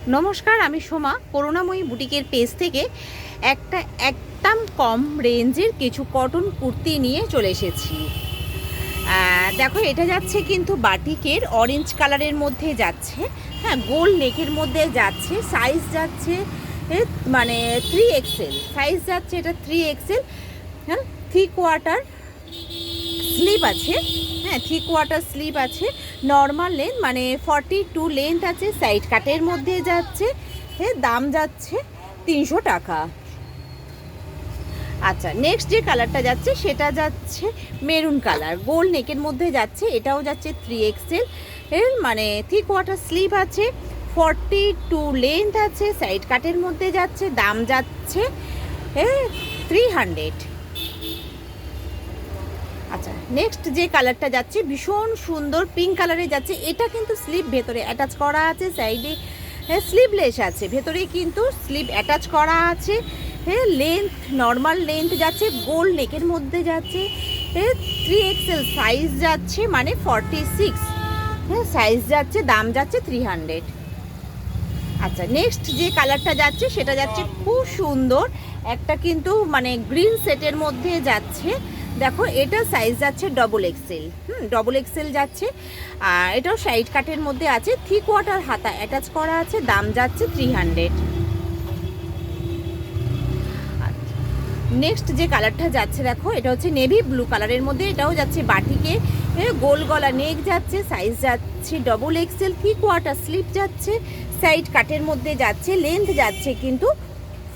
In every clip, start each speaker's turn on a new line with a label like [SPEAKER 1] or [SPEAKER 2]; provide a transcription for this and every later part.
[SPEAKER 1] নমস্কার, আমি সোমা করুণাময়ী বুটিকের পেজ থেকে একদম কম রেঞ্জের কিছু কটন কুর্তি নিয়ে চলে এসেছি। দেখো, এটা যাচ্ছে কিন্তু বাটিকের অরেঞ্জ কালারের মধ্যে যাচ্ছে, হ্যাঁ, গোল নেকের মধ্যে যাচ্ছে। সাইজ যাচ্ছে মানে 3XL সাইজ যাচ্ছে, এটা 3XL, হ্যাঁ। 3/4 স্লিভ আছে, হ্যাঁ, 3/4 স্লিভ আছে। নর্মাল লেন্থ মানে 42 লেন্থ আছে, সাইড কাটের মধ্যে যাচ্ছে। দাম যাচ্ছে 300 টাকা। আচ্ছা, নেক্সট যে কালারটা যাচ্ছে সেটা যাচ্ছে মেরুন কালার, গোল নেকের মধ্যে যাচ্ছে। এটাও যাচ্ছে 3XL এর মানে 3/4 স্লিভ আছে, 42 লেন্থ আছে, সাইড কাটের মধ্যে যাচ্ছে। দাম যাচ্ছে 300। আচ্ছা, নেক্সট যে কালারটা যাচ্ছে ভীষণ সুন্দর পিঙ্ক কালারে যাচ্ছে। এটা কিন্তু স্লিভ ভেতরে অ্যাটাচ করা আছে, সাইডে স্লিভলেস আছে, ভেতরে কিন্তু স্লিভ অ্যাটাচ করা আছে। লেন্থ নর্মাল লেন্থ যাচ্ছে, গোল নেকের মধ্যে যাচ্ছে। 3XL সাইজ যাচ্ছে মানে 46 সাইজ যাচ্ছে। দাম যাচ্ছে 300। আচ্ছা, নেক্সট যে কালারটা যাচ্ছে সেটা যাচ্ছে খুব সুন্দর একটা কিন্তু মানে গ্রিন সেটের মধ্যে যাচ্ছে। দেখো, এটা সাইজ যাচ্ছে XXL, XXL যাচ্ছে। আর এটাও সাইড কাটের মধ্যে আছে, 3/4 হাতা অ্যাটাচ করা আছে। দাম যাচ্ছে 300। নেক্সট যে কালারটা যাচ্ছে, দেখো, এটা হচ্ছে নেভি ব্লু কালারের মধ্যে। এটাও যাচ্ছে বাটিকে, গোল গলা নেক যাচ্ছে, সাইজ যাচ্ছে XXL, 3/4 স্লিপ যাচ্ছে, সাইড কাটের মধ্যে যাচ্ছে। লেন্থ যাচ্ছে কিন্তু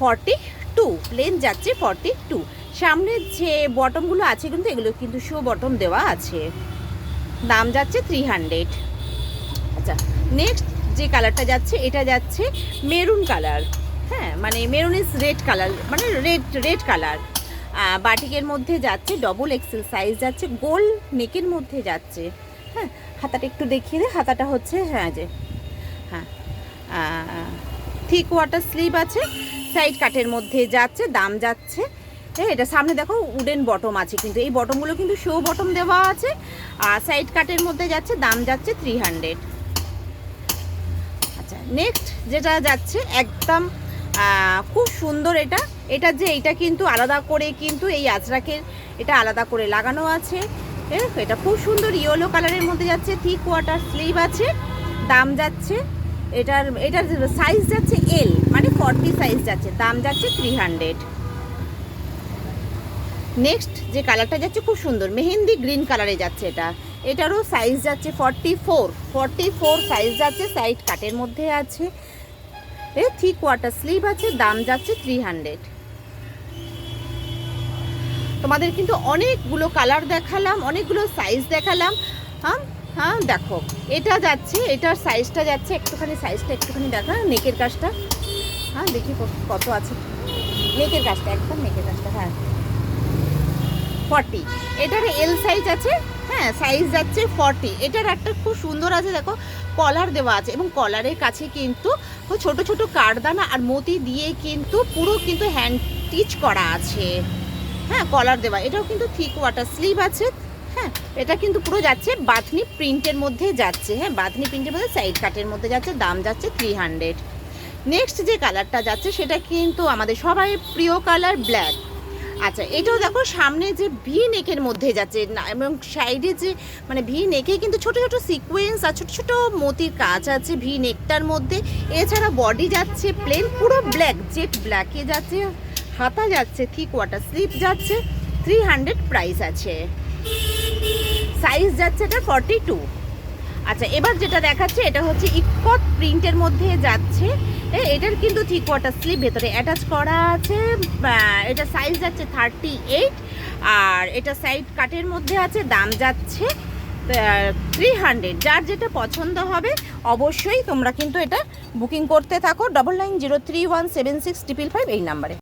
[SPEAKER 1] 42, লেন্থ যাচ্ছে 42। সামনের যে বটমগুলো আছে কিন্তু এগুলো কিন্তু শো বটম দেওয়া আছে। দাম যাচ্ছে 300। আচ্ছা, নেক্সট যে কালারটা যাচ্ছে এটা যাচ্ছে মেরুন কালার, হ্যাঁ, মানে মেরুন ইজ রেড কালার, মানে রেড কালার। বাটিকের মধ্যে যাচ্ছে, XXL সাইজ যাচ্ছে, গোল নেকের মধ্যে যাচ্ছে। হ্যাঁ, হাতাটা একটু দেখিয়ে দে। হাতাটা হচ্ছে হ্যাঁ 3/4 স্লিভ আছে, সাইড কাটের মধ্যে যাচ্ছে। দাম যাচ্ছে এটা সামনে দেখো উডেন বটম আছে, কিন্তু এই বটমগুলো কিন্তু শো বটম দেওয়া আছে, আর সাইড কাটের মধ্যে যাচ্ছে। দাম যাচ্ছে 300। আচ্ছা, নেক্সট যেটা যাচ্ছে একদম খুব সুন্দর। এটা কিন্তু আলাদা করে কিন্তু এই আজরাকের এটা আলাদা করে লাগানো আছে। এটা খুব সুন্দর ইয়েলো কালারের মধ্যে যাচ্ছে, 3/4 স্লিভ আছে। দাম যাচ্ছে এটার সাইজ যাচ্ছে L মানে 40 সাইজ যাচ্ছে। দাম যাচ্ছে 300। নেক্সট যে কালারটা যাচ্ছে খুব সুন্দর মেহেন্দি গ্রিন কালারে যাচ্ছে। এটারও সাইজ যাচ্ছে 44 সাইজ যাচ্ছে, সাইড কাটের মধ্যে আছে, 3/4 স্লিভ আছে। দাম যাচ্ছে 300। তোমাদের কিন্তু অনেকগুলো কালার দেখালাম, অনেকগুলো সাইজ দেখালাম। হ্যাঁ দেখো, এটা যাচ্ছে, এটার সাইজটা যাচ্ছে সাইজটা একটুখানি দেখা, নেকের কাজটা। হ্যাঁ, দেখি কত আছে নেকের কাজটা, একদম নেকের কাজটা। হ্যাঁ, 40। এটার L সাইজ আছে, হ্যাঁ, সাইজ যাচ্ছে 40। এটার একটা খুব সুন্দর আছে, দেখো, কলার দেওয়া আছে, এবং কলারের কাছে কিন্তু ছোট ছোট কাঠদানা আর মতি দিয়ে কিন্তু পুরো কিন্তু হ্যান্ড স্টিচ করা আছে। হ্যাঁ, কলার দেওয়া। এটাও কিন্তু 3/4 স্লিভ আছে। হ্যাঁ, এটা কিন্তু পুরো যাচ্ছে বাঁধনি প্রিন্টের মধ্যে যাচ্ছে। হ্যাঁ, বাঁধনি প্রিন্টের মধ্যে সাইড কাটের মধ্যে যাচ্ছে। দাম যাচ্ছে 300। নেক্সট যে কালারটা যাচ্ছে সেটা কিন্তু আমাদের সবাই প্রিয় কালার, ব্ল্যাক। আচ্ছা, এটাও দেখো সামনে যে ভি নেকের মধ্যে যাচ্ছে না, এবং সাইডে যে মানে ভি নেকে কিন্তু ছোট ছোট সিকোয়েন্স আর ছোট ছোট মতির কাজ আছে ভি নেকটার মধ্যে। এছাড়া বডি যাচ্ছে প্লেন, পুরো ব্ল্যাক, জেট ব্ল্যাকে যাচ্ছে। হাতা যাচ্ছে 3/4 স্লিভ যাচ্ছে, 300 প্রাইস আছে। সাইজ যাচ্ছে এটা 42। আচ্ছা, এবার যেটা দেখাচ্ছে এটা হচ্ছে ইকট প্রিন্টের মধ্যে যাচ্ছে। এটার কিন্তু 3/4 স্লিভ ভেতরে অ্যাটাচ করা আছে। এটা সাইজ যাচ্ছে 38, আর এটা সাইড কাটের মধ্যে আছে। দাম যাচ্ছে 300। যার যেটা পছন্দ হবে অবশ্যই তোমরা কিন্তু এটা বুকিং করতে থাকো 9903176555 এই নাম্বারে।